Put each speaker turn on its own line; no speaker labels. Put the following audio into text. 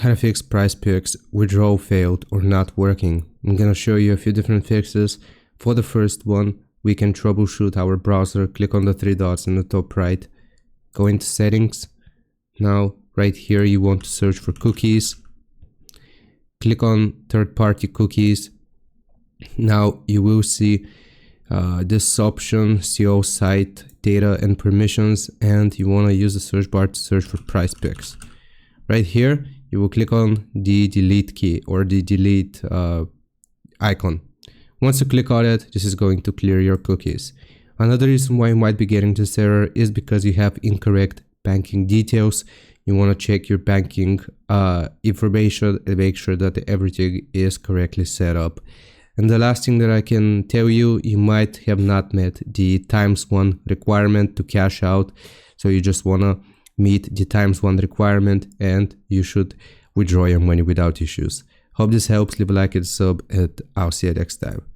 how to fix Prizepicks withdrawal failed or not working. I'm gonna show you a few different fixes. For the first one, we can troubleshoot our browser. Click on the three dots in the top right, go into settings. Now right here you want to search for cookies. Click on third-party cookies. Now you will see this option, CO site data and permissions, and you want to use the search bar to search for Prizepicks. Right here you will click on the delete key or the delete icon. Once you click on it, this is going to clear your cookies. Another reason why you might be getting this error is because you have incorrect banking details. You want to check your banking information and make sure that everything is correctly set up. And the last thing that I can tell you, you might have not met the ×1 requirement to cash out. So you just want to meet the ×1 requirement and you should withdraw your money without issues. Hope this helps. Leave a like and sub, and I'll see you next time.